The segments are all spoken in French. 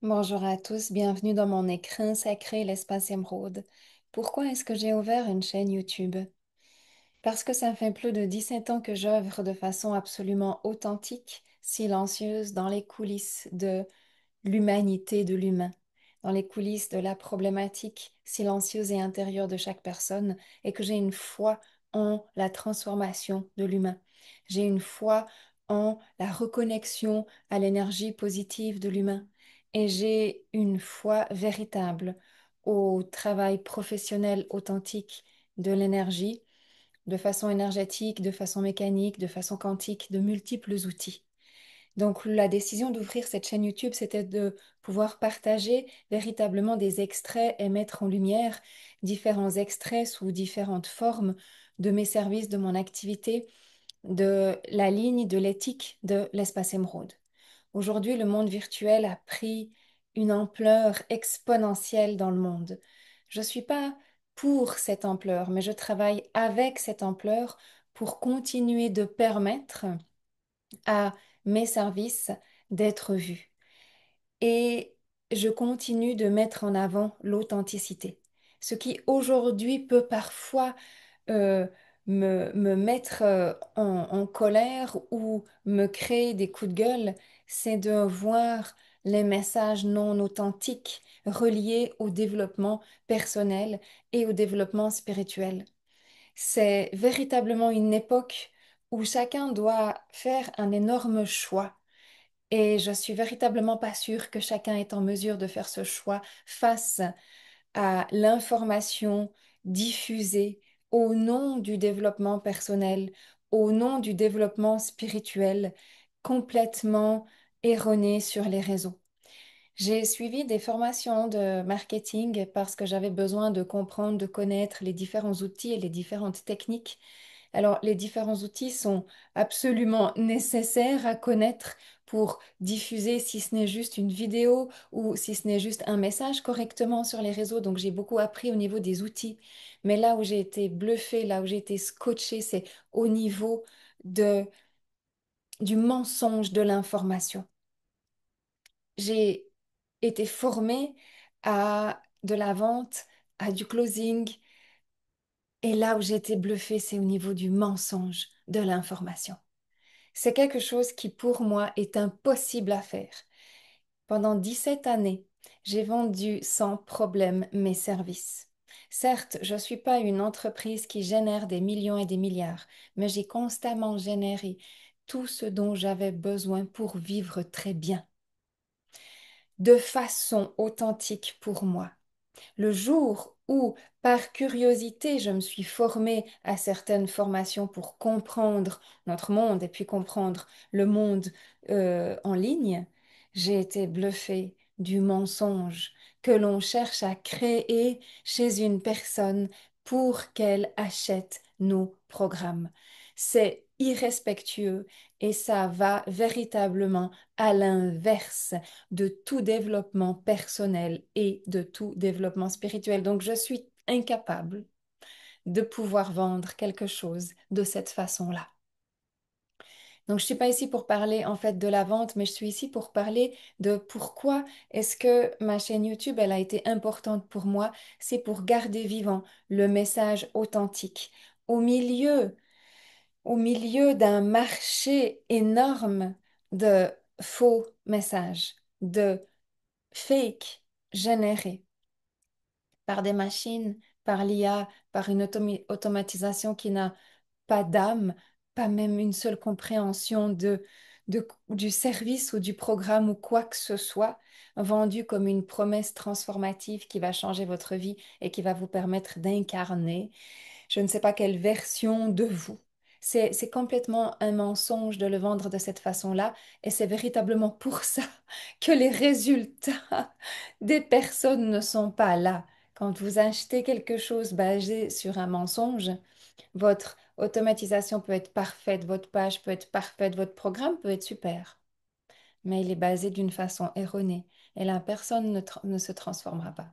Bonjour à tous, bienvenue dans mon écrin sacré, l'espace émeraude. Pourquoi est-ce que j'ai ouvert une chaîne YouTube? Parce que ça fait plus de 17 ans que j'œuvre de façon absolument authentique, silencieuse, dans les coulisses de l'humanité de l'humain, dans les coulisses de la problématique silencieuse et intérieure de chaque personne, et que j'ai une foi en la transformation de l'humain. J'ai une foi en la reconnexion à l'énergie positive de l'humain, et j'ai une foi véritable au travail professionnel authentique de l'énergie, de façon énergétique, de façon mécanique, de façon quantique, de multiples outils. Donc la décision d'ouvrir cette chaîne YouTube, c'était de pouvoir partager véritablement des extraits et mettre en lumière différents extraits sous différentes formes de mes services, de mon activité, de la ligne de l'éthique de l'espace émeraude. Aujourd'hui, le monde virtuel a pris une ampleur exponentielle dans le monde. Je ne suis pas pour cette ampleur, mais je travaille avec cette ampleur pour continuer de permettre à mes services d'être vus. Et je continue de mettre en avant l'authenticité. Ce qui aujourd'hui peut parfois euh, me mettre en colère ou me créer des coups de gueule, c'est de voir les messages non authentiques reliés au développement personnel et au développement spirituel. C'est véritablement une époque où chacun doit faire un énorme choix. Et je suis véritablement pas sûre que chacun est en mesure de faire ce choix face à l'information diffusée au nom du développement personnel, au nom du développement spirituel, complètement erroné sur les réseaux. J'ai suivi des formations de marketing parce que j'avais besoin de comprendre, de connaître les différents outils et les différentes techniques. Alors, les différents outils sont absolument nécessaires à connaître pour diffuser, si ce n'est juste une vidéo ou si ce n'est juste un message correctement sur les réseaux. Donc, j'ai beaucoup appris au niveau des outils. Mais là où j'ai été bluffée, là où j'ai été scotchée, c'est au niveau de, du mensonge de l'information. J'ai été formée à de la vente, à du closing. Et là où j'ai été bluffée, c'est au niveau du mensonge de l'information. C'est quelque chose qui, pour moi, est impossible à faire. Pendant 17 années, j'ai vendu sans problème mes services. Certes, je ne suis pas une entreprise qui génère des millions et des milliards, mais j'ai constamment généré tout ce dont j'avais besoin pour vivre très bien, de façon authentique pour moi. Le jour où, par curiosité, je me suis formée à certaines formations pour comprendre notre monde et puis comprendre le monde en ligne, j'ai été bluffée du mensonge que l'on cherche à créer chez une personne pour qu'elle achète nos programmes. C'est irrespectueux et ça va véritablement à l'inverse de tout développement personnel et de tout développement spirituel. Donc, je suis incapable de pouvoir vendre quelque chose de cette façon-là. Donc, je ne suis pas ici pour parler en fait de la vente, mais je suis ici pour parler de pourquoi est-ce que ma chaîne YouTube, elle a été importante pour moi. C'est pour garder vivant le message authentique au milieu, au milieu d'un marché énorme de faux messages, de fake générés par des machines, par l'IA, par une automatisation qui n'a pas d'âme, pas même une seule compréhension du service ou du programme ou quoi que ce soit, vendu comme une promesse transformative qui va changer votre vie et qui va vous permettre d'incarner je ne sais pas quelle version de vous. C'est complètement un mensonge de le vendre de cette façon-là et c'est véritablement pour ça que les résultats des personnes ne sont pas là. Quand vous achetez quelque chose basé sur un mensonge, votre automatisation peut être parfaite, votre page peut être parfaite, votre programme peut être super, mais il est basé d'une façon erronée et la personne ne se transformera pas.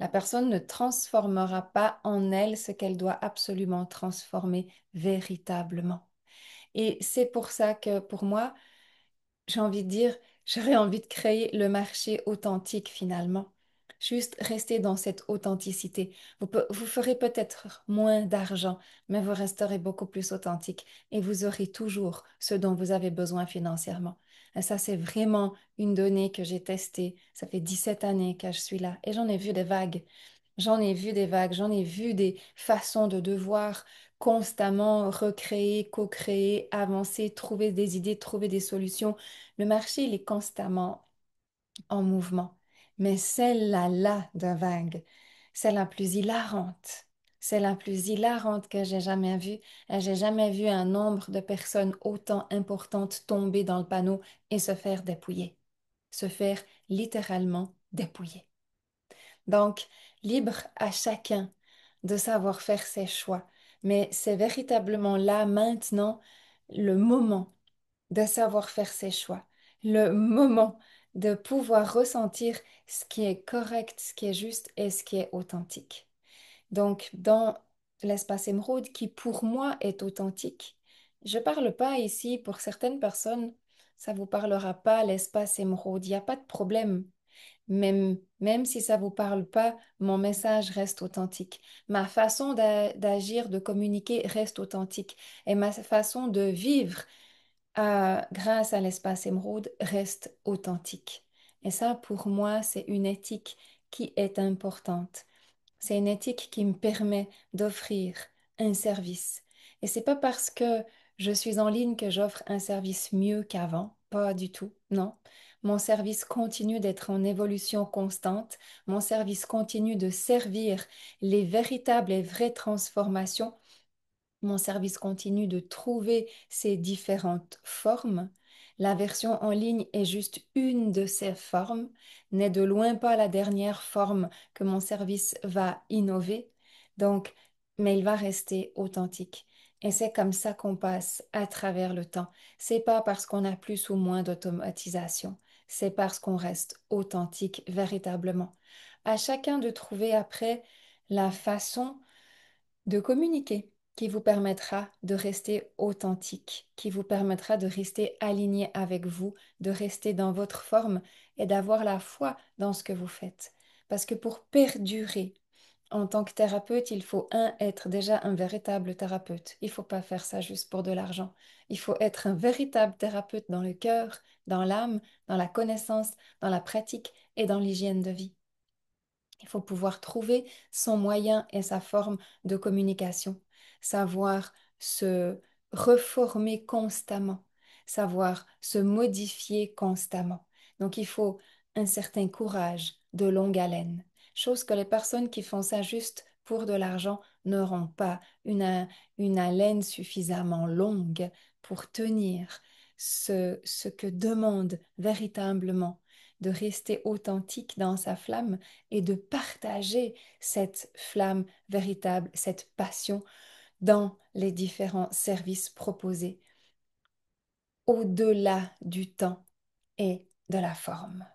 La personne ne transformera pas en elle ce qu'elle doit absolument transformer véritablement. Et c'est pour ça que pour moi, j'ai envie de dire, J'aurais envie de créer le marché authentique finalement. Juste rester dans cette authenticité. Vous ferez peut-être moins d'argent, mais vous resterez beaucoup plus authentique et vous aurez toujours ce dont vous avez besoin financièrement. Et ça, c'est vraiment une donnée que j'ai testée. Ça fait 17 années que je suis là et j'en ai vu des vagues. J'en ai vu des vagues, j'en ai vu des façons de devoir constamment recréer, co-créer, avancer, trouver des idées, trouver des solutions. Le marché, il est constamment en mouvement. Mais celle-là de vague, c'est la plus hilarante. C'est la plus hilarante que j'ai jamais vue. Et j'ai jamais vu un nombre de personnes autant importantes tomber dans le panneau et se faire dépouiller. Se faire littéralement dépouiller. Donc, libre à chacun de savoir faire ses choix. Mais c'est véritablement là, maintenant, le moment de savoir faire ses choix, le moment de pouvoir ressentir ce qui est correct, ce qui est juste et ce qui est authentique. Donc, dans l'espace émeraude, qui pour moi est authentique, je ne parle pas ici pour certaines personnes, ça ne vous parlera pas l'espace émeraude, il n'y a pas de problème. Même si ça ne vous parle pas, mon message reste authentique. Ma façon d'agir, de communiquer reste authentique. Et ma façon de vivre grâce à l'espace émeraude reste authentique. Et ça, pour moi, c'est une éthique qui est importante. C'est une éthique qui me permet d'offrir un service. Et c'est pas parce que je suis en ligne que j'offre un service mieux qu'avant. Pas du tout, non. Mon service continue d'être en évolution constante. Mon service continue de servir les véritables et vraies transformations. Mon service continue de trouver ces différentes formes. La version en ligne est juste une de ces formes, n'est de loin pas la dernière forme que mon service va innover. Donc, mais il va rester authentique. Et c'est comme ça qu'on passe à travers le temps. C'est pas parce qu'on a plus ou moins d'automatisation. C'est parce qu'on reste authentique véritablement. À chacun de trouver après la façon de communiquer qui vous permettra de rester authentique, qui vous permettra de rester aligné avec vous, de rester dans votre forme et d'avoir la foi dans ce que vous faites. Parce que pour perdurer en tant que thérapeute, il faut, être déjà un véritable thérapeute. Il ne faut pas faire ça juste pour de l'argent. Il faut être un véritable thérapeute dans le cœur, dans l'âme, dans la connaissance, dans la pratique et dans l'hygiène de vie. Il faut pouvoir trouver son moyen et sa forme de communication, savoir se reformer constamment, savoir se modifier constamment. Donc il faut un certain courage de longue haleine, chose que les personnes qui font ça juste pour de l'argent n'auront pas une haleine suffisamment longue pour tenir ce que demande véritablement de rester authentique dans sa flamme et de partager cette flamme véritable, cette passion dans les différents services proposés au-delà du temps et de la forme.